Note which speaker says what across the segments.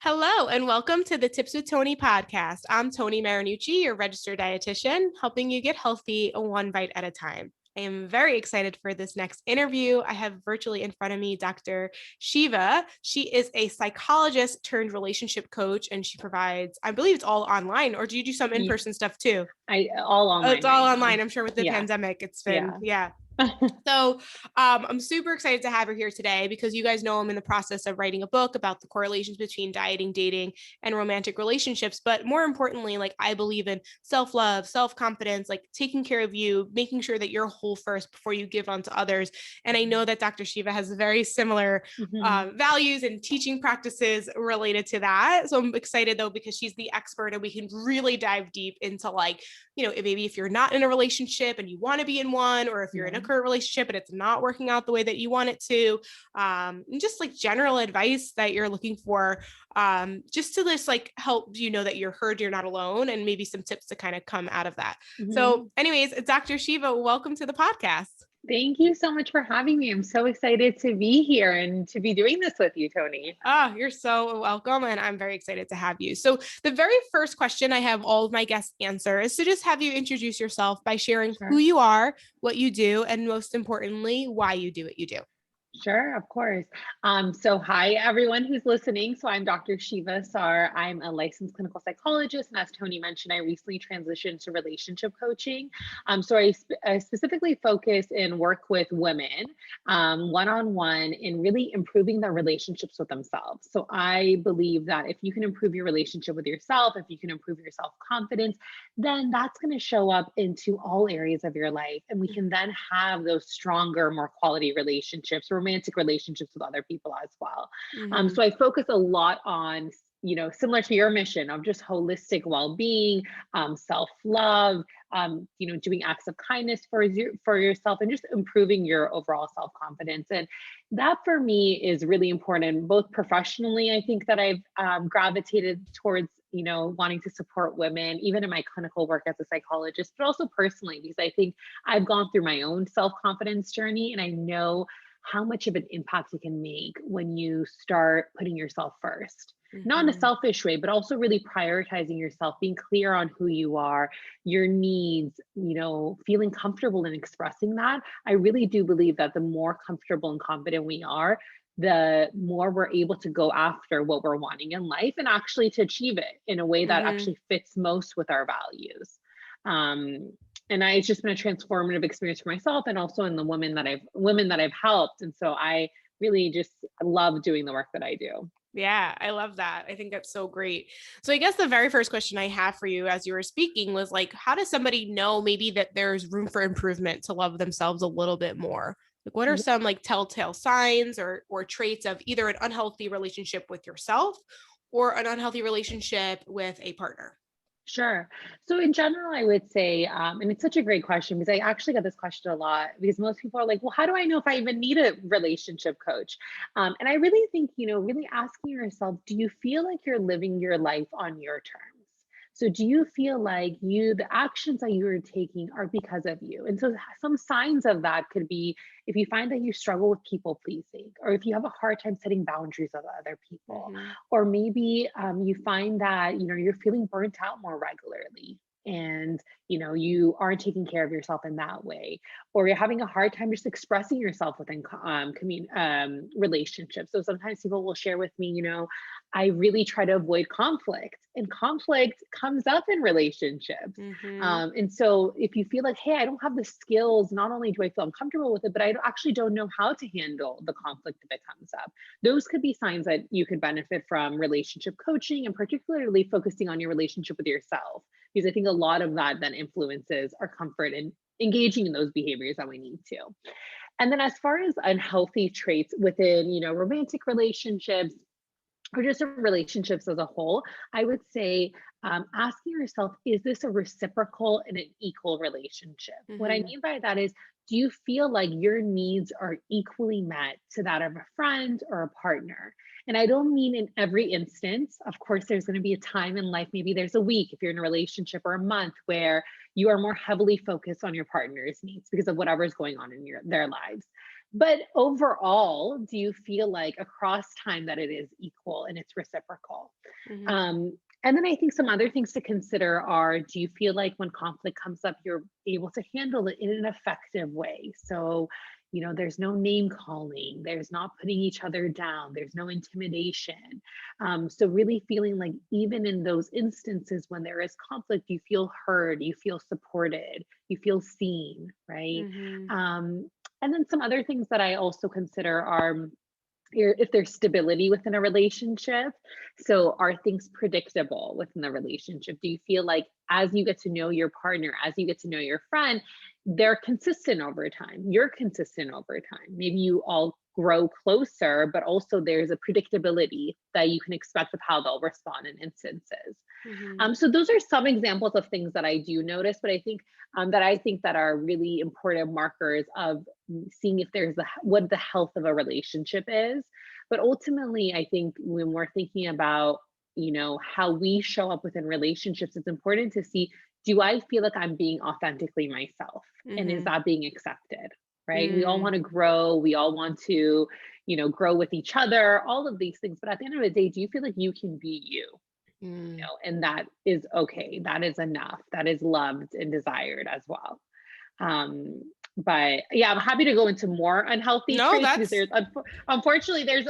Speaker 1: Hello, and welcome to the Tips with Toni podcast. I'm Toni Marinucci, your registered dietitian, helping you get healthy one bite at a time. I am very excited for this next interview. I have virtually in front of me Dr. Sheva. She is a psychologist turned relationship coach, and she provides, I believe it's all online, or do you do some
Speaker 2: Yeah,
Speaker 1: in-person stuff too?
Speaker 2: I all
Speaker 1: Oh, it's
Speaker 2: online
Speaker 1: all
Speaker 2: right
Speaker 1: online.
Speaker 2: now.
Speaker 1: I'm sure with the
Speaker 2: Yeah,
Speaker 1: pandemic, it's been,
Speaker 2: yeah.
Speaker 1: yeah. So I'm super excited to have her here today because you guys know I'm in the process of writing a book about the correlations between dieting, dating, and romantic relationships. But more importantly, like I believe in self-love, self-confidence, like taking care of you, making sure that you're whole first before you give on to others. And I know that Dr. Sheva has very similar
Speaker 2: Mhm.
Speaker 1: values and teaching practices related to that. So I'm excited though, because she's the expert and we can really dive deep into like, maybe if you're not in a relationship and you want to be in one, or if you're in
Speaker 2: Yeah.
Speaker 1: a current relationship and it's not working out the way that you want it to, and just like general advice that you're looking for, just to just like help you know that you're heard, you're not alone, and maybe some tips to kind of come out of that.
Speaker 2: Mhm.
Speaker 1: So anyways, Dr. Sheva, welcome to the podcast.
Speaker 2: Thank you so much for having me. I'm so excited to be here and to be doing this with you, Toni.
Speaker 1: Ah, you're so welcome. And I'm very excited to have you. So, the very first question I have all of my guests answer is to just have you introduce yourself by sharing who
Speaker 2: Sure.
Speaker 1: you are, what you do, and most importantly, why you do what you do.
Speaker 2: Sure, of course. So hi everyone who's listening. So I'm Dr. Shiva Sar. I'm a licensed clinical psychologist, and as Toni mentioned, I recently transitioned to relationship coaching. I specifically focus and work with women, one-on-one, in really improving their relationships with themselves. So I believe that if you can improve your relationship with yourself, if you can improve your self-confidence, then that's going to show up into all areas of your life, and we can then have those stronger, more quality relationships, romantic relationships with other people as well.
Speaker 1: Mm-hmm.
Speaker 2: So I focus a lot on, similar to your mission of just holistic well-being, self-love, doing acts of kindness for yourself, and just improving your overall self-confidence. And that for me is really important, both professionally. I think that I've gravitated towards, wanting to support women, even in my clinical work as a psychologist, but also personally, because I think I've gone through my own self-confidence journey, and I know how much of an impact it can make when you start putting yourself first. Not in a
Speaker 1: Mm-hmm.
Speaker 2: selfish way, but also really prioritizing yourself, being clear on who you are, your needs, feeling comfortable in expressing that. I really do believe that the more comfortable and confident we are, the more we're able to go after what we're wanting in life and actually to achieve it in a way that
Speaker 1: Mm-hmm.
Speaker 2: actually fits most with our values. Um, it's just been a transformative experience for myself and also in the women that I've helped. And so I really just love doing the work that I do.
Speaker 1: Yeah, I love that. I think that's so great. So I guess the very first question I have for you as you were speaking was like, how does somebody know maybe that there's room for improvement to love themselves a little bit more? Like what are some like telltale signs or traits of either an unhealthy relationship with yourself or an unhealthy relationship with a partner?
Speaker 2: Sure. So in general, I would say, and it's such a great question because I actually get this question a lot because most people are like, well, how do I know if I even need a relationship coach? And I really think, really asking yourself, do you feel like you're living your life on your terms? So do you feel like the actions that you're taking are because of you? And so some signs of that could be if you find that you struggle with people pleasing, or if you have a hard time setting boundaries with other people,
Speaker 1: Mm-hmm.
Speaker 2: or maybe you find that you're feeling burnt out more regularly, and you aren't taking care of yourself in that way, or you're having a hard time just expressing yourself within relationships. So sometimes people will share with me, I really try to avoid conflict, and conflict comes up in relationships.
Speaker 1: Mm-hmm.
Speaker 2: And so if you feel like, hey, I don't have the skills, not only do I feel uncomfortable with it, but I actually don't know how to handle the conflict if it comes up, those could be signs that you could benefit from relationship coaching, and particularly focusing on your relationship with yourself, because I think a lot of that then influences our comfort in engaging in those behaviors that we need to. And then as far as unhealthy traits within, romantic relationships or just in relationships as a whole, I would say asking yourself, is this a reciprocal and an equal relationship? What I
Speaker 1: Mm-hmm.
Speaker 2: mean by that is, do you feel like your needs are equally met to that of a friend or a partner? And I don't mean in every instance. Of course, there's going to be a time in life, maybe there's a week if you're in a relationship, or a month where you are more heavily focused on your partner's needs because of whatever's going on in their lives. But overall, do you feel like across time that it is equal and it's reciprocal?
Speaker 1: Mhm.
Speaker 2: Um, and then I think some other things to consider are, do you feel like when conflict comes up, you're able to handle it in an effective way? So, there's no name calling, there's not putting each other down, there's no intimidation. So, really feeling like even in those instances when there is conflict, you feel heard, you feel supported, you feel seen, right?
Speaker 1: Mhm.
Speaker 2: Um, and then some other things that I also consider are if there's stability within a relationship. So, are things predictable within the relationship? Do you feel like as you get to know your partner, as you get to know your friend, they're consistent over time? You're consistent over time. Maybe you all grow closer, but also there's a predictability that you can expect of how they'll respond in instances.
Speaker 1: Mhm.
Speaker 2: So those are some examples of things that I do notice, but I think that are really important markers of seeing if there's what the health of a relationship is. But ultimately, I think when we're thinking about how we show up within relationships, it's important to see, do I feel like I'm being authentically myself, and is
Speaker 1: Mhm.
Speaker 2: that being accepted? Right? We all
Speaker 1: Mm.
Speaker 2: want to grow. We all want to grow with each other. All of these things. But at the end of the day, do you feel like you can be you?
Speaker 1: Mm.
Speaker 2: And that is okay. That is enough. That is loved and desired as well. Um, but yeah, I'm happy to go into more unhealthy
Speaker 1: No,
Speaker 2: traits because
Speaker 1: that's
Speaker 2: unfortunately there's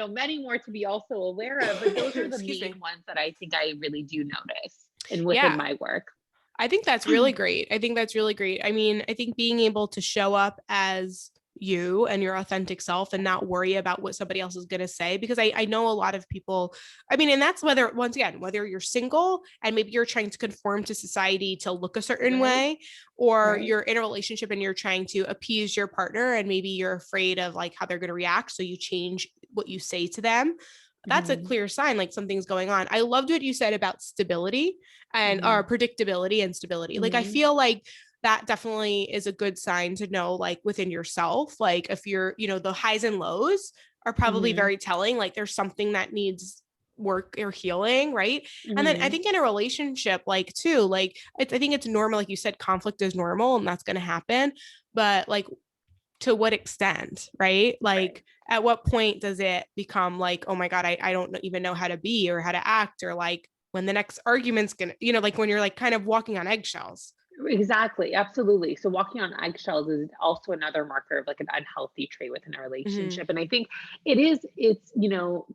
Speaker 2: many more to be also aware of. But those are the
Speaker 1: excuse
Speaker 2: main
Speaker 1: me.
Speaker 2: ones that I think I really do notice and within
Speaker 1: Yeah.
Speaker 2: my work.
Speaker 1: I think that's really great. I think that's really great. I mean, I think being able to show up as you and your authentic self and not worry about what somebody else is going to say, because I know a lot of people, I mean, and that's whether, once again, whether you're single and maybe you're trying to conform to society to look a certain
Speaker 2: Right.
Speaker 1: way, or
Speaker 2: Right.
Speaker 1: you're in a relationship and you're trying to appease your partner and maybe you're afraid of like how they're going to react. So you change what you say to them. That's a
Speaker 2: Hmm.
Speaker 1: clear sign like something's going on. I loved what you said about stability and
Speaker 2: Hmm.
Speaker 1: our predictability and stability. Like I
Speaker 2: Hmm.
Speaker 1: feel like that definitely is a good sign to know like within yourself. Like if you're, the highs and lows are probably
Speaker 2: Hmm.
Speaker 1: very telling. Like there's something that needs work or healing, right? And then I
Speaker 2: Hmm.
Speaker 1: think in a relationship, like too, like I think it's normal, like you said, conflict is normal and that's going to happen. But like to what extent, right?
Speaker 2: Right.
Speaker 1: Like at what point does it become like, oh my God, I don't even know how to be or how to act, or like when the next argument's gonna, like when you're like kind of walking on eggshells.
Speaker 2: Exactly, absolutely. So walking on eggshells is also another marker of like an unhealthy trait within a
Speaker 1: Mm-hmm.
Speaker 2: relationship. And I think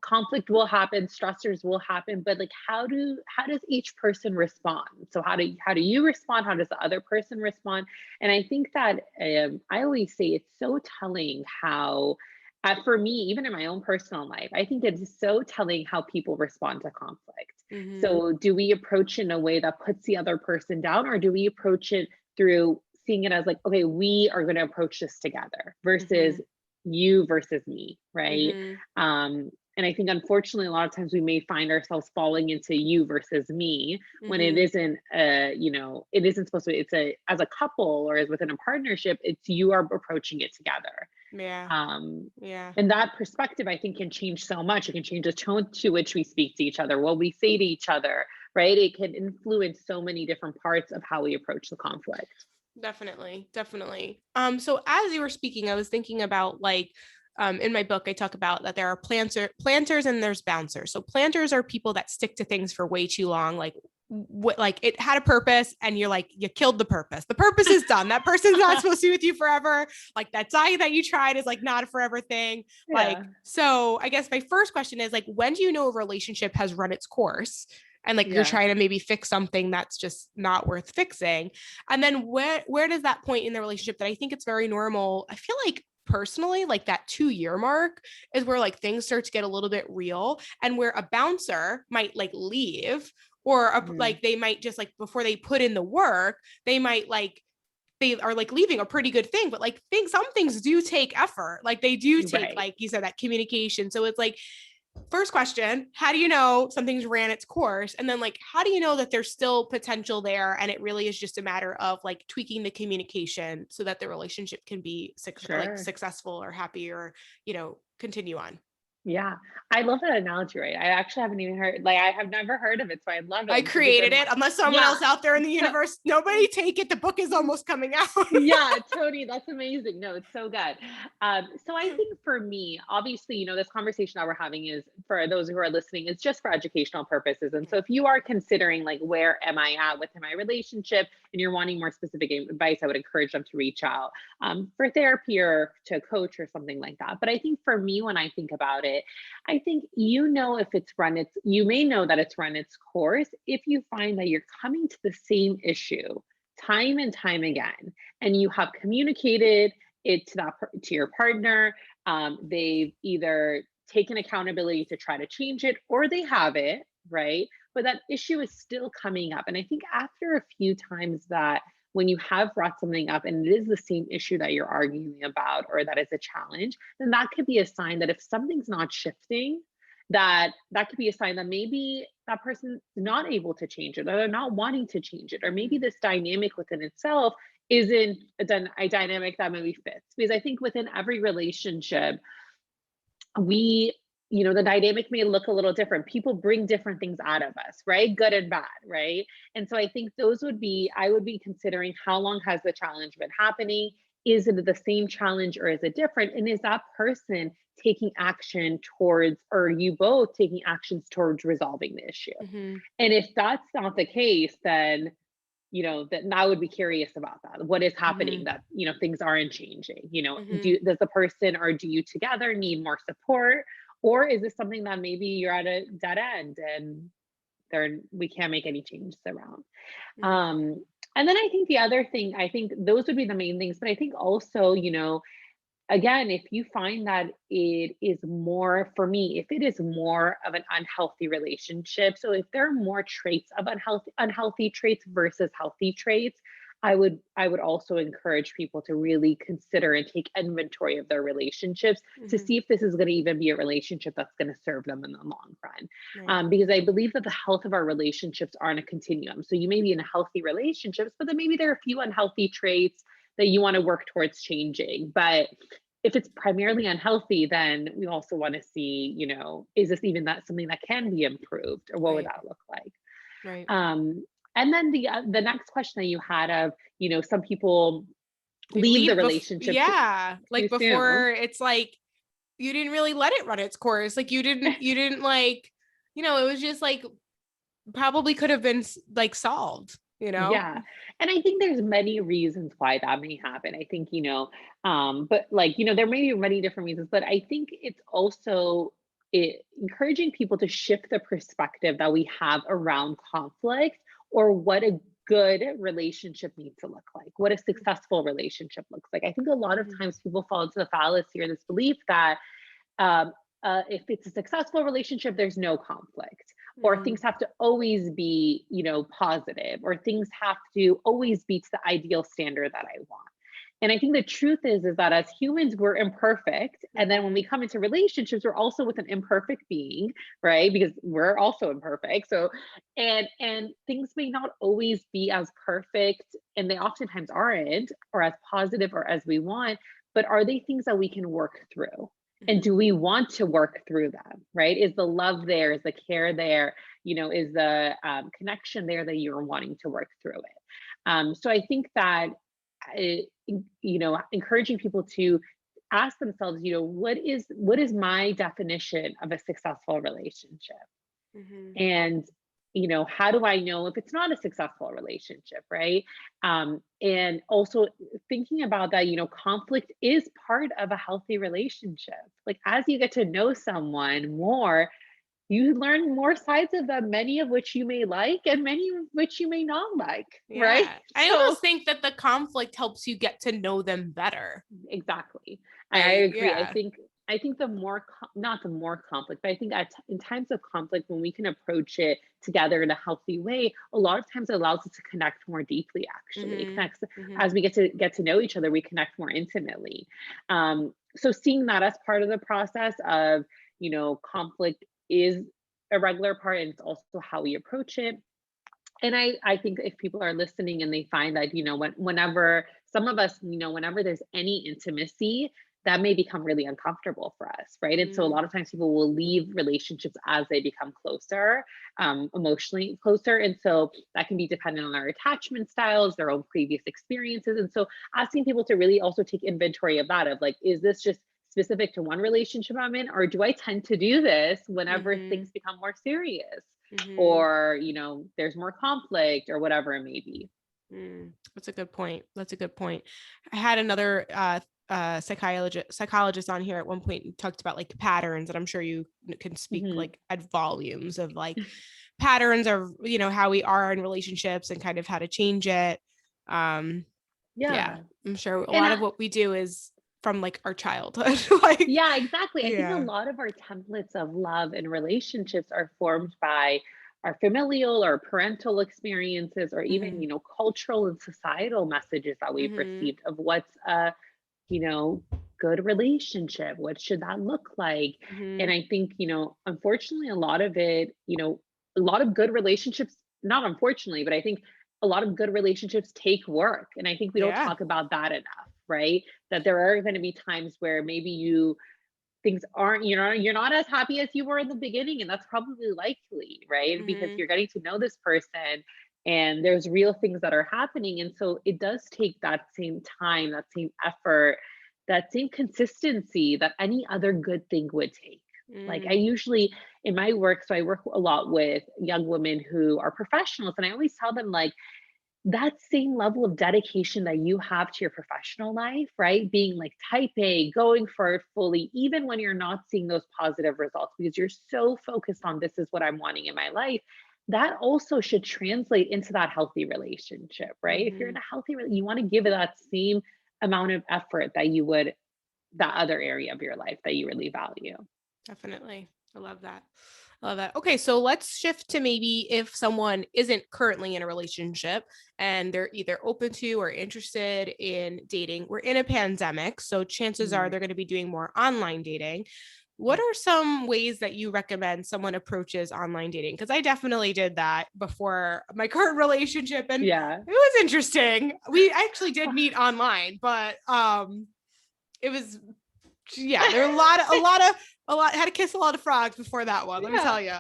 Speaker 2: conflict will happen, stressors will happen, but like how does each person respond? So how do you respond? How does the other person respond? And I think that I always say it's so telling how for me, even in my own personal life, I think it's so telling how people respond to conflict.
Speaker 1: Mm-hmm.
Speaker 2: So, do we approach in a way that puts the other person down, or do we approach it through seeing it as like, okay, we are going to approach this together
Speaker 1: Mm-hmm.
Speaker 2: versus you versus me, right?
Speaker 1: Mm-hmm.
Speaker 2: Um, and I think unfortunately, a lot of times we may find ourselves falling into you versus me when it
Speaker 1: Mm-hmm.
Speaker 2: isn't, it isn't supposed to. It's as a couple or as within a partnership, it's you are approaching it together.
Speaker 1: Yeah.
Speaker 2: Um,
Speaker 1: Yeah.
Speaker 2: and that perspective, I think, can change so much. It can change the tone to which we speak to each other, what we say to each other, right? It can influence so many different parts of how we approach the conflict.
Speaker 1: Definitely, definitely. So as you were speaking, I was thinking about like in my book, I talk about that there are planters and there's bouncers. So planters are people that stick to things for way too long, like what like it had a purpose and you're like you killed the purpose. The purpose is done. That person's not supposed to be with you forever. Like that diet that you tried is like not a forever thing.
Speaker 2: Yeah.
Speaker 1: Like so I guess my first question is like when do you know a relationship has run its course? And like you're
Speaker 2: Yeah.
Speaker 1: trying to maybe fix something that's just not worth fixing. And then where does that point in the relationship that I think it's very normal? I feel like personally, like that 2 year mark is where like things start to get a little bit real, and where a bouncer might like leave, or
Speaker 2: Mhm.
Speaker 1: like they might just like before they put in the work, they might like they are like leaving a pretty good thing, but like things, some things do take effort. Like they do take,
Speaker 2: Right.
Speaker 1: like you said, that communication. So it's like, first question, how do you know something's ran its course? And then like, how do you know that there's still potential there? And it really is just a matter of like tweaking the communication so that the relationship can be like
Speaker 2: Sure.
Speaker 1: successful or happy or, continue on.
Speaker 2: Yeah, I love that analogy, right? I actually haven't even heard, like, I have never heard of it, so I love
Speaker 1: I
Speaker 2: it because it
Speaker 1: created
Speaker 2: does.
Speaker 1: it. Unless someone
Speaker 2: Yeah.
Speaker 1: else out there in the
Speaker 2: So,
Speaker 1: universe, nobody take it. The book is almost coming out.
Speaker 2: yeah, Tony, that's amazing. No, it's so good. So I think for me, obviously, this conversation that we're having is for those who are listening, it's just for educational purposes. And so if you are considering like, where am I at within my relationship and you're wanting more specific advice, I would encourage them to reach out for therapy or to a coach or something like that. But I think for me, when I think about it, I think, if it's you may know that it's run its course if you find that you're coming to the same issue time and time again, and you have communicated it to your partner. They've either taken accountability to try to change it, or they have it, right? But that issue is still coming up. And I think after a few times that when you have brought something up and it is the same issue that you're arguing about or that is a challenge, then that could be a sign that if something's not shifting, that could be a sign that maybe that person's not able to change it, or they're not wanting to change it, or maybe this dynamic within itself isn't a dynamic that maybe fits. Because I think within every relationship, we the dynamic may look a little different. People bring different things out of us, right? Good and bad, right? And so I think I would be considering, how long has the challenge been happening? Is it the same challenge or is it different? And is that person taking action towards, or are you both taking actions towards resolving the issue?
Speaker 1: Mhm.
Speaker 2: And if that's not the case, then that I would be curious about that. What is happening
Speaker 1: Mhm.
Speaker 2: that, things aren't changing?
Speaker 1: Mhm.
Speaker 2: Does the person, or do you together need more support? Or is this something that maybe you're at a dead end and we can't make any changes around?
Speaker 1: Mhm.
Speaker 2: Um, and then I think the other thing, I think those would be the main things, but I think also, again, if you find that it is more, for me, if it is more of an unhealthy relationship, so if there are more traits of unhealthy traits versus healthy traits, I would also encourage people to really consider and take inventory of their relationships to
Speaker 1: Mhm.
Speaker 2: see if this is going to even be a relationship that's going to serve them in the long run.
Speaker 1: Right.
Speaker 2: Because I believe that the health of our relationships are on a continuum. So you may be in a healthy relationships, but then maybe there are a few unhealthy traits that you want to work towards changing. But if it's primarily unhealthy, then we also want to see, is this even that something that can be improved, or what would
Speaker 1: Right.
Speaker 2: that look like?
Speaker 1: Right.
Speaker 2: Um, and then the next question that you had of, some people
Speaker 1: They
Speaker 2: leave the
Speaker 1: leave
Speaker 2: relationship
Speaker 1: yeah,
Speaker 2: too
Speaker 1: like
Speaker 2: soon.
Speaker 1: before it's like you didn't really let it run its course. Like you didn't like, it was just like probably could have been like solved.
Speaker 2: Yeah. And I think there's many reasons why that may happen. I think, but like, there may be many different reasons, but I think it's also encouraging people to shift the perspective that we have around conflict, or what a good relationship needs to look like, what a successful relationship looks like. I think a lot of
Speaker 1: Mhm.
Speaker 2: times people fall into the fallacy or this belief that um, if it's a successful relationship, there's no conflict, or
Speaker 1: Mhm.
Speaker 2: things have to always be, positive, or things have to always be to the ideal standard that I want. And I think the truth is that as humans, we're imperfect. And then when we come into relationships, we're also with an imperfect being, right? Because we're also imperfect. So, and things may not always be as perfect, and they oftentimes aren't, or as positive or as we want, but are they things that we can work through? And
Speaker 1: Mhm.
Speaker 2: do we want to work through them, right? Is the love there? Is the care there? Is the connection there that you're wanting to work through it? So I think that, encouraging people to ask themselves, what is my definition of a successful relationship?
Speaker 1: Mhm.
Speaker 2: And how do I know if it's not a successful relationship, right? And also thinking about that, conflict is part of a healthy relationship. Like, as you get to know someone more, you learn more sides of them, many of which you may like and many of which you may not like, right?
Speaker 1: Yeah. I
Speaker 2: So
Speaker 1: almost think that the conflict helps you get to know them better.
Speaker 2: exactly. I
Speaker 1: Right.
Speaker 2: agree. I
Speaker 1: Yeah.
Speaker 2: think I think the more not the more conflict, but I think in times of conflict, when we can approach it together in a healthy way, a lot of times it allows us to connect more deeply. Actually, it
Speaker 1: Mhm.
Speaker 2: connects
Speaker 1: Mhm.
Speaker 2: as we get to know each other. We connect more intimately. So seeing that as part of the process of, conflict is a regular part, and it's also how we approach it. And I think if people are listening and they find that, whenever some of us, whenever there's any intimacy, that may become really uncomfortable for us, right? And so a
Speaker 1: Mm,
Speaker 2: lot of times people will leave relationships as they become closer, emotionally closer. And so that can be dependent on our attachment styles, their own previous experiences. And so asking people to really also take inventory of that, of like, is this just specific to one relationship I'm in, or do I tend to do this whenever
Speaker 1: mhm,
Speaker 2: things become more serious,
Speaker 1: mhm.
Speaker 2: or there's more conflict or whatever it may be.
Speaker 1: That's a good point. That's a good point. I had another psychologist on here at one point and talked about like patterns, and I'm sure you can speak
Speaker 2: Hmm.
Speaker 1: like at volumes of like patterns of how we are in relationships and kind of how to change it. Um, yeah,
Speaker 2: Yeah.
Speaker 1: I'm sure a
Speaker 2: And
Speaker 1: lot of what we do is from like our childhood. Like,
Speaker 2: Yeah, exactly. I think a
Speaker 1: yeah.
Speaker 2: lot of our templates of love and relationships are formed by our familial or parental experiences, or even,
Speaker 1: Hmm.
Speaker 2: cultural and societal messages that we've
Speaker 1: Hmm.
Speaker 2: received of what's a, you know, good relationship. What should that look like? And
Speaker 1: Hmm.
Speaker 2: I think, unfortunately, a lot of it, a lot of good relationships, not unfortunately, but I think a lot of good relationships take work. And I think we don't
Speaker 1: Yeah.
Speaker 2: talk about that enough, right? That there are going to be times where maybe things aren't, you're not as happy as you were in the beginning, and that's probably likely, right? Because
Speaker 1: Hmm.
Speaker 2: you're getting to know this person and there's real things that are happening. And so it does take that same time, that same effort, that same consistency that any other good thing would take. Like I
Speaker 1: Mm.
Speaker 2: usually in my work, so I work a lot with young women who are professionals, and I always tell them like that same level of dedication that you have to your professional life, right? Being like type A, going for it fully, even when you're not seeing those positive results, because you're so focused on this is what I'm wanting in my life. That also should translate into that healthy relationship, right? If you're in
Speaker 1: Mhm.
Speaker 2: a healthy, you want to give it that same amount of effort that you would that other area of your life that you really value.
Speaker 1: Definitely. I love that. I love that. Okay, so let's shift to maybe if someone isn't currently in a relationship and they're either open to or interested in dating. We're in a pandemic, so chances are
Speaker 2: Mhm.
Speaker 1: they're going to be doing more online dating. What
Speaker 2: Yeah.
Speaker 1: are some ways that you recommend someone approaches online dating? Because I definitely did that before my current relationship, and it
Speaker 2: Yeah.
Speaker 1: was interesting. We actually did meet online, but it was, yeah, there were a lot had to kiss a lot of frogs before that one, let me
Speaker 2: Yeah.
Speaker 1: tell you.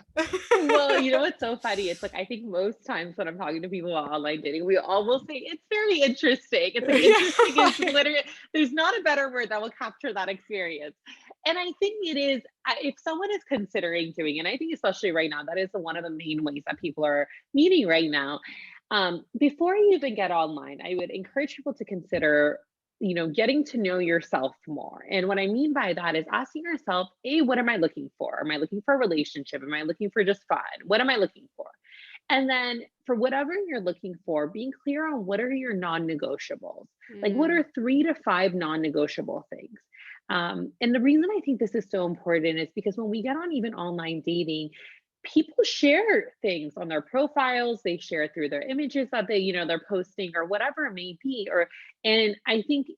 Speaker 2: Well, you know what's so funny? It's like I think most times when I'm talking to people about online dating, we all will say it's very interesting. It's like interesting is
Speaker 1: Yeah.
Speaker 2: literally there's not a better word that will capture that experience. And I think it is if someone is considering doing, and I think especially right now, that is one of the main ways that people are meeting right now. Before you even get online, I would encourage people to consider getting to know yourself more. And what I mean by that is asking yourself, A, what am I looking for? Am I looking for a relationship? Am I looking for just fun? What am I looking for? And then for whatever you're looking for, being clear on what are your non negotiables. Like, what
Speaker 1: Mm,
Speaker 2: are 3 to 5 non negotiable things? And the reason I think this is so important is because when we get on even online dating, people share things on their profiles, they share through their images that they're posting or whatever it may be. And I think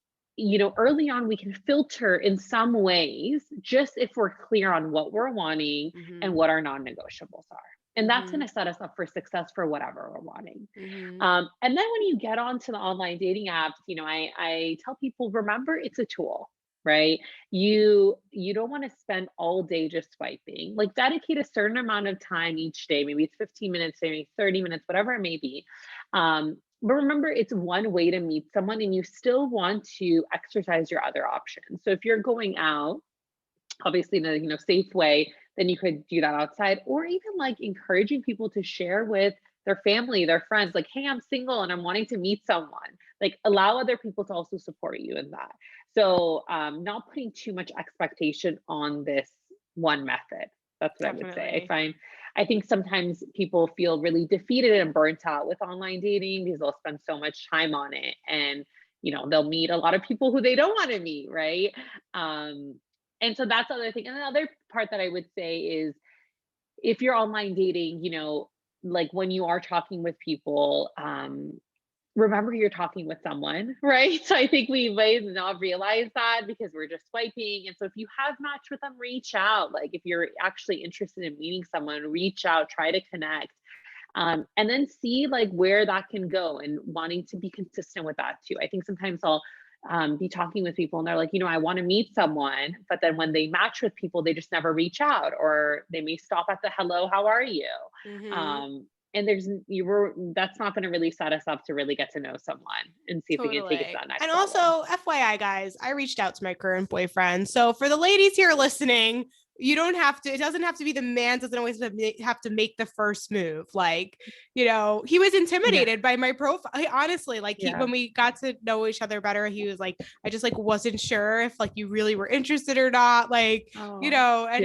Speaker 2: early on we can filter in some ways, just if we're clear on what we're wanting and
Speaker 1: mhm,
Speaker 2: what our non-negotiables are. And that's going
Speaker 1: mhm,
Speaker 2: to set us up for success for whatever we're wanting.
Speaker 1: mhm,
Speaker 2: And then when you get onto the online dating apps, I tell people, remember it's a tool, right? You don't want to spend all day just swiping. Like dedicate a certain amount of time each day, maybe it's 15 minutes, maybe 30 minutes, whatever it may be. But remember, it's one way to meet someone, and you still want to exercise your other options. So if you're going out, obviously in a safe way, then you could do that outside, or even like encouraging people to share with their family, their friends, like, hey, I'm single and I'm wanting to meet someone. Like allow other people to also support you in that. So not putting too much expectation on this one method. That's what I would say.
Speaker 1: definitely.
Speaker 2: I think sometimes people feel really defeated and burnt out with online dating because they'll spend so much time on it, and they'll meet a lot of people who they don't want to meet, right? um and so that's the other thing. And the other part that I would say is if you're online dating, like when you are talking with people, remember you're talking with someone, right? So I think we may not realize that because we're just swiping. And so if you have matched with them, reach out. Like if you're actually interested in meeting someone, reach out, try to connect. And then see like where that can go, and wanting to be consistent with that too. I think sometimes be talking with people and they're like, I want to meet someone, but then when they match with people, they just never reach out, or they may stop at the hello, how are you?
Speaker 1: Mm-hmm.
Speaker 2: And that's not going to really set us up to really get to know someone and see if we can take it to
Speaker 1: Totally.
Speaker 2: that next
Speaker 1: And
Speaker 2: level.
Speaker 1: also, FYI, guys, I reached out to my current boyfriend. So for the ladies here listening, you don't have to, it doesn't have to be the man, doesn't always have to make the first move. Like, he was
Speaker 2: Yeah.
Speaker 1: intimidated by my profile. Honestly, like
Speaker 2: Yeah.
Speaker 1: when we got to know each other better, he was like, I just like wasn't sure if like you really were interested or not. Like,
Speaker 2: Oh,
Speaker 1: and he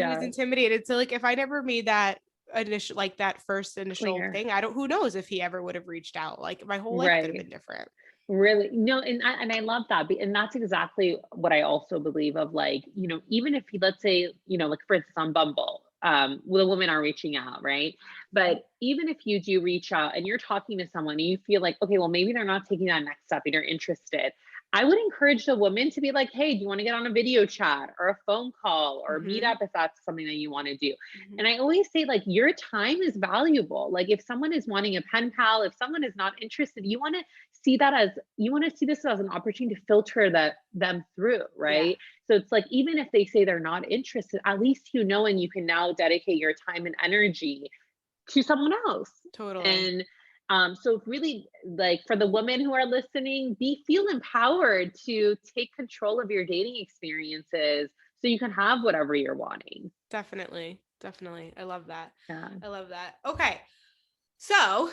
Speaker 1: was
Speaker 2: yeah.
Speaker 1: intimidated. So like, if I never made that initial, like that first initial
Speaker 2: Clear.
Speaker 1: thing, who knows if he ever would have reached out. Like my whole life could have
Speaker 2: Right.
Speaker 1: been different.
Speaker 2: Really, no, and I love that, and that's exactly what I also believe of, like, even if you, let's say, like for instance on Bumble, well, the women are reaching out, right? But even if you do reach out and you're talking to someone and you feel like, okay, well, maybe they're not taking that next step and you're interested, I would encourage the woman to be like, hey, do you want to get on a video chat or a phone call or meet
Speaker 1: Mm-hmm.
Speaker 2: up if that's something that you want to do?
Speaker 1: Mm-hmm.
Speaker 2: And I always say, like, your time is valuable. Like, if someone is wanting a pen pal, if someone is not interested, you want to see this as an opportunity to filter them through,
Speaker 1: Yeah,
Speaker 2: right? So it's like, even if they say they're not interested, at least and you can now dedicate your time and energy to someone else.
Speaker 1: totally.
Speaker 2: And so really, like, for the women who are listening, feel empowered to take control of your dating experiences so you can have whatever you're wanting.
Speaker 1: Definitely. Definitely. I love that.
Speaker 2: Yeah.
Speaker 1: I love that. Okay. So,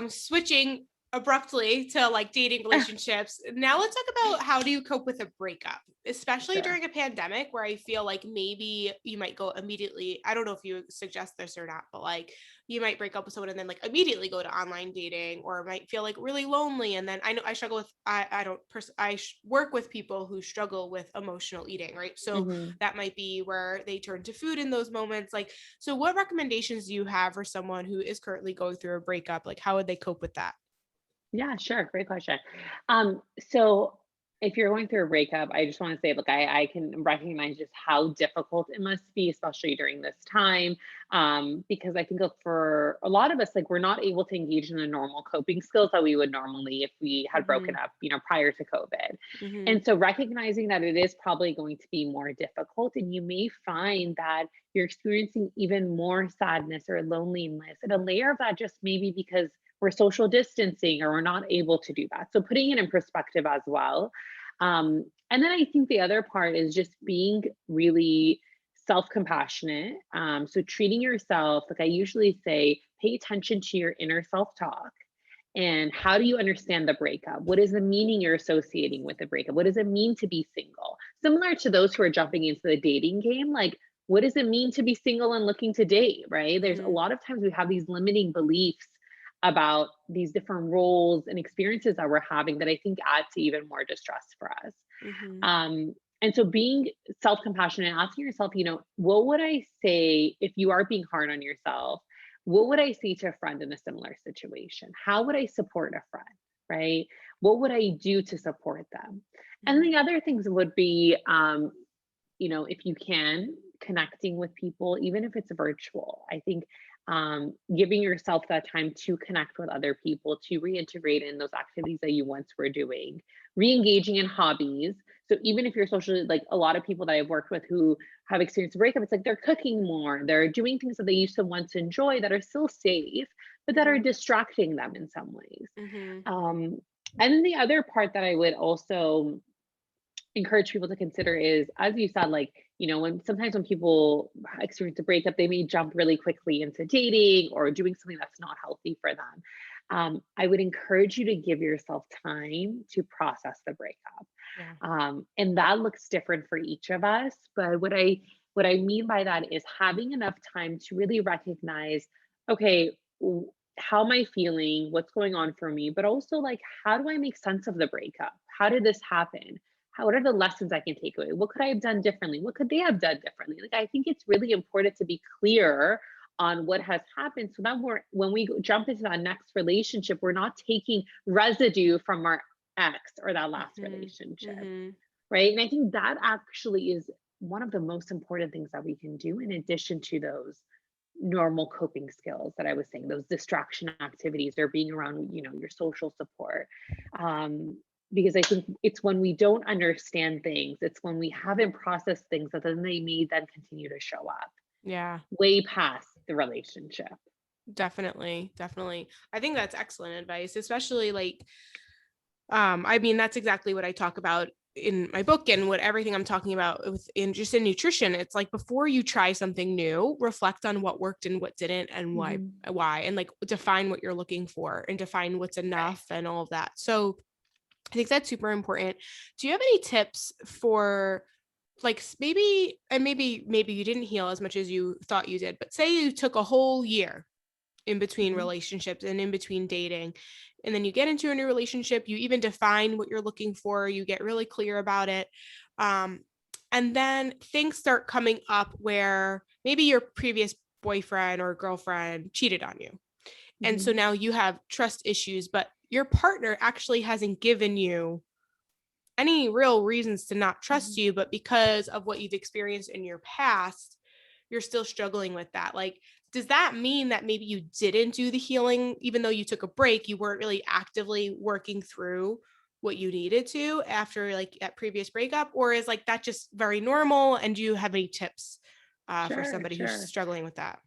Speaker 1: switching abruptly to like dating relationships. Now let's talk about how do you cope with a breakup, especially
Speaker 2: Sure.
Speaker 1: during a pandemic where I feel like maybe you might go immediately. I don't know if you suggest this or not, but like you might break up with someone and then like immediately go to online dating, or might feel like really lonely. And then I know I struggle with, I don't, work with people who struggle with emotional eating, right? So
Speaker 2: Hmm.
Speaker 1: that might be where they turn to food in those moments. Like, so what recommendations do you have for someone who is currently going through a breakup? Like, how would they cope with that?
Speaker 2: Yeah, sure. Great question. So if you're going through a breakup, I just want to say, look, I can recognize just how difficult it must be, especially during this time. Because I think, look, for a lot of us, like, we're not able to engage in the normal coping skills that we would normally if we had
Speaker 1: Mm-hmm.
Speaker 2: broken up, prior to COVID.
Speaker 1: Mm-hmm.
Speaker 2: And so recognizing that it is probably going to be more difficult, and you may find that you're experiencing even more sadness or loneliness. And a layer of that just maybe because we're social distancing or we're not able to do that. So putting it in perspective as well. And then I think the other part is just being really self compassionate. So treating yourself, like I usually say, pay attention to your inner self talk. And how do you understand the breakup? What is the meaning you're associating with the breakup? What does it mean to be single? Similar to those who are jumping into the dating game, like, what does it mean to be single and looking to date, right? There's a
Speaker 1: Mm-hmm.
Speaker 2: lot of times we have these limiting beliefs about these different roles and experiences that we're having that I think add to even more distress for us.
Speaker 1: Mm-hmm.
Speaker 2: And so being self compassionate and asking yourself, what would I say if you are being hard on yourself? What would I say to a friend in a similar situation? How would I support a friend? Right? What would I do to support them? And
Speaker 1: Mm-hmm.
Speaker 2: the other things would be, if you can, connecting with people, even if it's virtual. I think giving yourself that time to connect with other people, to reintegrate in those activities that you once were doing, re-engaging in hobbies. So even if you're socially, like, a lot of people that I've worked with who have experienced a breakup, it's like they're cooking more, they're doing things that they used to once enjoy that are still safe, but that are
Speaker 1: Mm-hmm.
Speaker 2: distracting them in some ways.
Speaker 1: Mm-hmm.
Speaker 2: Um, and then the other part that I would also encourage people to consider is, as you said, like, when people experience a breakup, they may jump really quickly into dating or doing something that's not healthy for them. I would encourage you to give yourself time to process the breakup.
Speaker 1: Yeah.
Speaker 2: And that looks different for each of us. But what I mean by that is having enough time to really recognize, okay, how am I feeling? What's going on for me? But also, like, how do I make sense of the breakup? How did this happen? What are the lessons I can take away? What could I have done differently? What could they have done differently? Like, I think it's really important to be clear on what has happened so that when we jump into that next relationship, we're not taking residue from our ex or that last
Speaker 1: Mm-hmm.
Speaker 2: relationship,
Speaker 1: Mm-hmm.
Speaker 2: right? And I think that actually is one of the most important things that we can do in addition to those normal coping skills that I was saying, those distraction activities or being around, your social support. Um, because I think it's when we don't understand things, it's when we haven't processed things that then they may then continue to show up
Speaker 1: Yeah,
Speaker 2: way past the relationship.
Speaker 1: definitely. Definitely. I think that's excellent advice, especially like, I mean, that's exactly what I talk about in my book and what everything I'm talking about in just in nutrition. It's like before you try something new, reflect on what worked and what didn't and
Speaker 2: Mhm.
Speaker 1: why, and like define what you're looking for and define what's
Speaker 2: Right.
Speaker 1: enough and all of that. So I think that's super important. Do you have any tips for like maybe, and maybe you didn't heal as much as you thought you did, but say you took a whole year in between
Speaker 2: Mhm.
Speaker 1: relationships and in between dating, and then you get into a new relationship, you even define what you're looking for, you get really clear about it, um, and then things start coming up where maybe your previous boyfriend or girlfriend cheated on you, and so
Speaker 2: Mhm.
Speaker 1: now you have trust issues, but your partner actually hasn't given you any real reasons to not trust
Speaker 2: Mhm.
Speaker 1: you, but because of what you've experienced in your past, you're still struggling with that. Like, does that mean that maybe you didn't do the healing, even though you took a break, you weren't really actively working through what you needed to after like that previous breakup? Or is like that just very normal? And do you have any tips for
Speaker 2: Sure,
Speaker 1: somebody who's
Speaker 2: sure.
Speaker 1: struggling with that?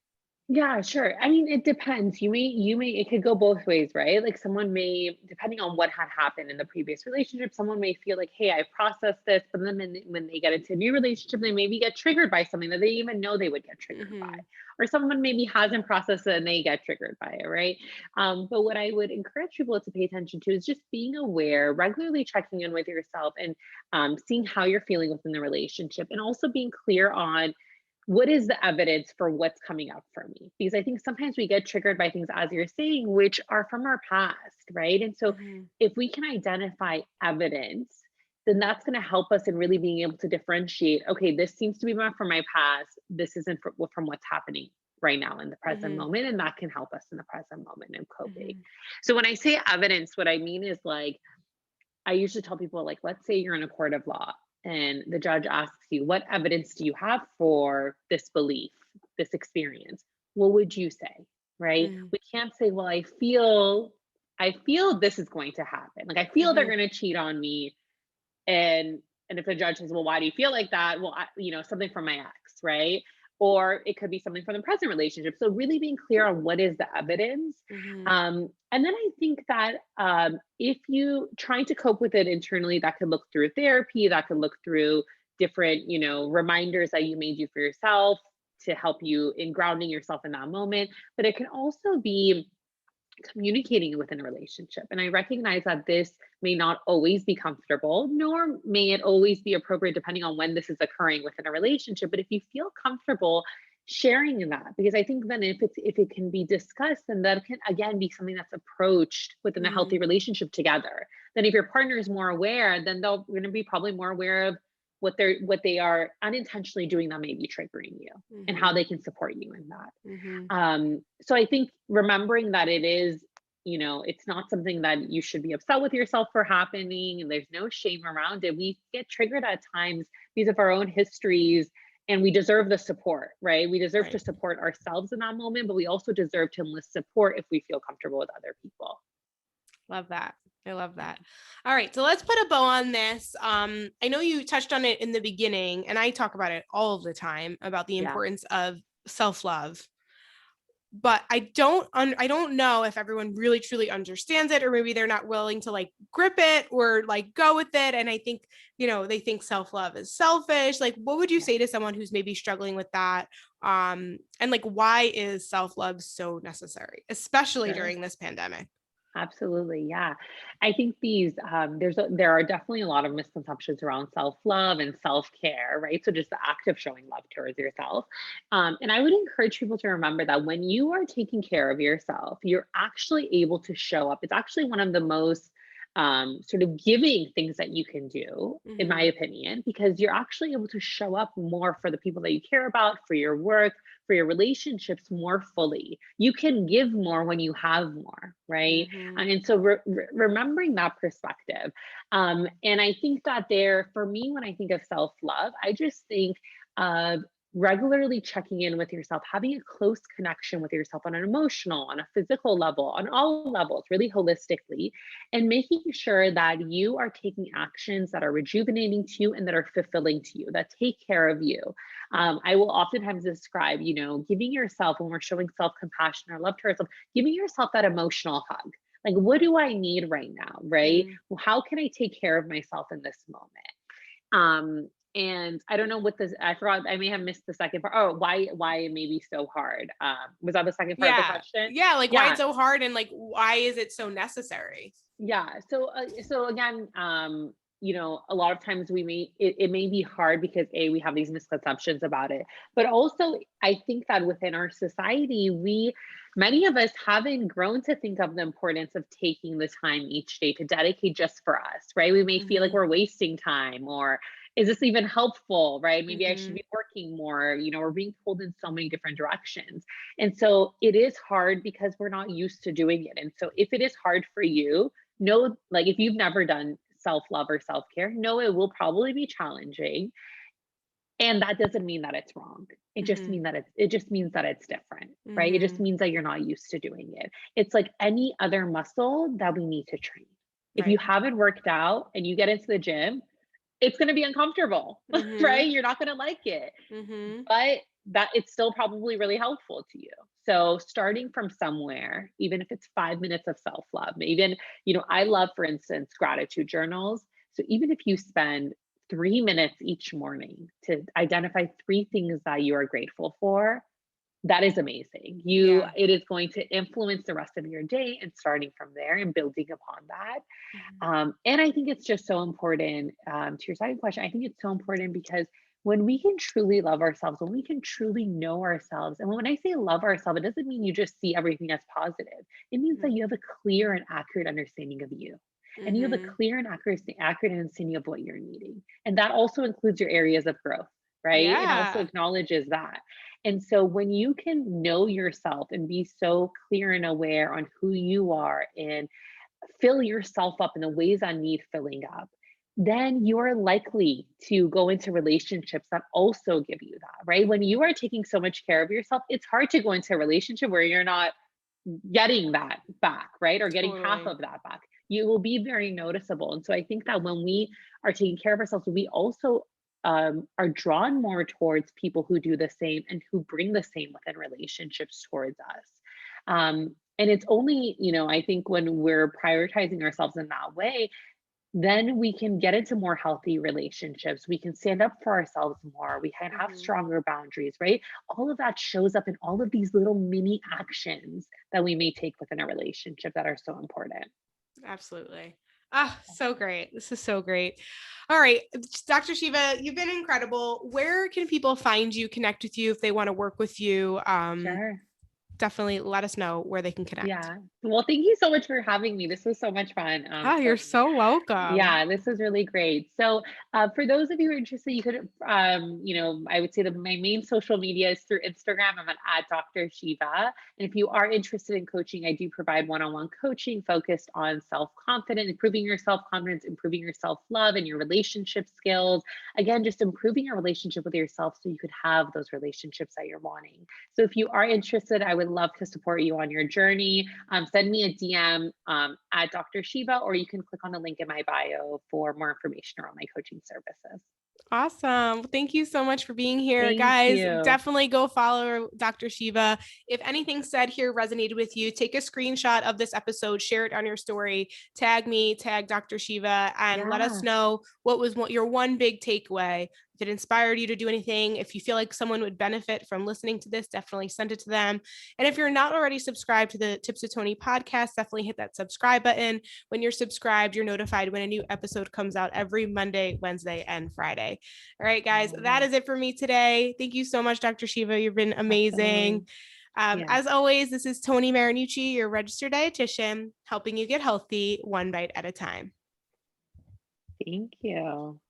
Speaker 2: Yeah, sure. I mean, it depends. You may it could go both ways, right? Like someone may, depending on what had happened in the previous relationship, someone may feel like, hey, I processed this, but then when they get into a new relationship, they maybe get triggered by something that they didn't even know they would get triggered by.
Speaker 1: Mm-hmm.
Speaker 2: Or someone maybe hasn't processed it and they get triggered by it, right? But what I would encourage people to pay attention to is just being aware, regularly checking in with yourself and seeing how you're feeling within the relationship, and also being clear on what is the evidence for what's coming up for me? Because I think sometimes we get triggered by things, as you're saying, which are from our past, right? And so
Speaker 1: Mm-hmm.
Speaker 2: if we can identify evidence, then that's going to help us in really being able to differentiate, okay, this seems to be from my past. This isn't from what's happening right now in the present
Speaker 1: Mm-hmm.
Speaker 2: moment. And that can help us in the present moment in coping.
Speaker 1: Mm-hmm.
Speaker 2: So when I say evidence, what I mean is like, I usually tell people, like, let's say you're in a court of law and the judge asks you, what evidence do you have for this belief, this experience? What would you say? Right?
Speaker 1: Mm-hmm.
Speaker 2: We can't say, well, I feel this is going to happen. Like, I feel they're
Speaker 1: Mm-hmm.
Speaker 2: going to cheat on me. And if the judge says, well, why do you feel like that? Well, something from my ex, right? Or it could be something from the present relationship. So really being clear on what is the evidence.
Speaker 1: Mm-hmm.
Speaker 2: And then I think that if you trying to cope with it internally, that could look through therapy, that could look through different, reminders that you may do for yourself to help you in grounding yourself in that moment. But it can also be communicating within a relationship. And I recognize that this may not always be comfortable, nor may it always be appropriate depending on when this is occurring within a relationship. But if you feel comfortable sharing in that, because I think then if it can be discussed, then that can again be something that's approached within a
Speaker 1: Mm-hmm.
Speaker 2: healthy relationship together. Then if your partner is more aware, then they're going to be probably more aware of what they are unintentionally doing that may be triggering you, and how
Speaker 1: Mm-hmm.
Speaker 2: they can support you in that.
Speaker 1: Mm-hmm.
Speaker 2: So I think remembering that it is, it's not something that you should be upset with yourself for happening, and there's no shame around it. We get triggered at times because of our own histories, and we deserve the support, right? We deserve to
Speaker 1: Right.
Speaker 2: support ourselves in that moment, but we also deserve to enlist support if we feel comfortable with other people.
Speaker 1: Love that. I love
Speaker 2: Yeah.
Speaker 1: that. All right. So let's put a bow on this. I know you touched on it in the beginning, and I talk about it all the time about the
Speaker 2: Yeah.
Speaker 1: importance of self-love. But I don't know if everyone really truly understands it, or maybe they're not willing to like grip it or like go with it. And I think, they think self-love is selfish. Like, what would you
Speaker 2: Yeah.
Speaker 1: say to someone who's maybe struggling with that? And like, why is self-love so necessary, especially
Speaker 2: Sure.
Speaker 1: during this pandemic?
Speaker 2: Absolutely, yeah. I think there are definitely a lot of misconceptions around self-love and self-care, right? So just the act of showing love towards yourself. And I would encourage people to remember that when you are taking care of yourself, you're actually able to show up. It's actually one of the most sort of giving things that you can do, in my
Speaker 1: Mm-hmm.
Speaker 2: opinion, because you're actually able to show up more for the people that you care about, for your work, for your relationships more fully. You can give more when you have more, right?
Speaker 1: Mm-hmm.
Speaker 2: And so remembering that perspective. And I think that for me, when I think of self love, I just think of regularly checking in with yourself, having a close connection with yourself on an emotional, on a physical level, on all levels, really holistically, and making sure that you are taking actions that are rejuvenating to you and that are fulfilling to you, that take care of you. I will oftentimes describe, giving yourself, when we're showing self compassion or love to ourselves, giving yourself that emotional hug. Like, what do I need right now? Right?
Speaker 1: Mm.
Speaker 2: Well, how can I take care of myself in this moment? And I don't know what this, I forgot, I may have missed the second part. Oh, why it may be so hard. Was that the second part of the
Speaker 1: Yeah.
Speaker 2: question?
Speaker 1: Yeah. Like why
Speaker 2: Yeah.
Speaker 1: it's so hard and like, why is it so necessary?
Speaker 2: Yeah. So again, a lot of times it may be hard because we have these misconceptions about it, but also I think that within our society, many of us haven't grown to think of the importance of taking the time each day to dedicate just for us, right? We may feel like
Speaker 1: Mm-hmm.
Speaker 2: we're wasting time, or is this even helpful, right? Maybe I should
Speaker 1: Mm-hmm.
Speaker 2: be working more. We're being pulled in so many different directions. And so it is hard because we're not used to doing it. And so if it is hard for you, know, like, if you've never done self-love or self-care, know it will probably be challenging. And that doesn't mean that it's wrong.
Speaker 1: Mm-hmm.
Speaker 2: It just means that it's different, right? It just
Speaker 1: Mm-hmm.
Speaker 2: means that you're not used to doing it. It's like any other muscle that we need to train. If you
Speaker 1: Right.
Speaker 2: haven't worked out and you get into the gym, it's going to be uncomfortable,
Speaker 1: Mm-hmm.
Speaker 2: right? You're not going to like it,
Speaker 1: Mm-hmm.
Speaker 2: but that it's still probably really helpful to you. So starting from somewhere, even if it's 5 minutes of self-love, even, I love, for instance, gratitude journals. So even if you spend 3 minutes each morning to identify three things that you are grateful for, that is amazing.
Speaker 1: Yeah.
Speaker 2: It is going to influence the rest of your day, and starting from there and building upon that.
Speaker 1: Mm-hmm.
Speaker 2: And I think it's just so important, to your second question. I think it's so important because when we can truly love ourselves, when we can truly know ourselves, and when I say love ourselves, it doesn't mean you just see everything as positive. It means that you have a clear and accurate understanding of you. And you have a
Speaker 1: Mm-hmm.
Speaker 2: clear and accurate understanding of what you're needing. And that also includes your areas of growth, right? It also
Speaker 1: Yeah.
Speaker 2: acknowledges that. And so when you can know yourself and be so clear and aware on who you are, and fill yourself up in the ways that need filling up, then you're likely to go into relationships that also give you that, right? When you are taking so much care of yourself, it's hard to go into a relationship where you're not getting that back, right? Or getting half
Speaker 1: Totally.
Speaker 2: of that back. You will be very noticeable. And so I think that when we are taking care of ourselves, we also are drawn more towards people who do the same and who bring the same within relationships towards us. And it's only, I think when we're prioritizing ourselves in that way, then we can get into more healthy relationships. We can stand up for ourselves more. We can have
Speaker 1: Mm-hmm.
Speaker 2: stronger boundaries, right? All of that shows up in all of these little mini actions that we may take within a relationship that are so important.
Speaker 1: Absolutely. Ah, so great. This is so great. All right, Dr. Shiva, you've been incredible. Where can people find you, connect with you if they want to work with you?
Speaker 2: Sure.
Speaker 1: Definitely let us know where they can connect.
Speaker 2: Yeah. Well, thank you so much for having me. This was so much fun,
Speaker 1: Ah, you're
Speaker 2: Tony.
Speaker 1: so welcome.
Speaker 2: Yeah, this was really great. So, for those of you who are interested, you could, I would say that my main social media is through Instagram. I'm at Dr. Sheva. And if you are interested in coaching, I do provide one-on-one coaching focused on self-confidence, improving your self-confidence, improving your self-love and your relationship skills. Again, just improving your relationship with yourself so you could have those relationships that you're wanting. So if you are interested, I would love to support you on your journey. Send me a DM, at Dr. Sheva, or you can click on the link in my bio for more information around my coaching services.
Speaker 1: Awesome. Thank you so much for being here.
Speaker 2: Thank
Speaker 1: Guys,
Speaker 2: you.
Speaker 1: definitely go follow Dr. Shiva. If anything said here resonated with you, take a screenshot of this episode, share it on your story, tag me, tag Dr. Shiva, and let us
Speaker 2: Yeah.
Speaker 1: know what was your one big takeaway. If it inspired you to do anything, if you feel like someone would benefit from listening to this, definitely send it to them. And if you're not already subscribed to the Tips of Toni podcast, definitely hit that subscribe button. When you're subscribed, you're notified when a new episode comes out every Monday, Wednesday, and Friday. All right, guys, that
Speaker 2: Yeah,
Speaker 1: is it for me today. Thank you so much, Dr. Shiva. You've been amazing.
Speaker 2: definitely. Yeah.
Speaker 1: As always, this is Toni Marinucci, your registered dietitian, helping you get healthy one bite at a time.
Speaker 2: Thank you.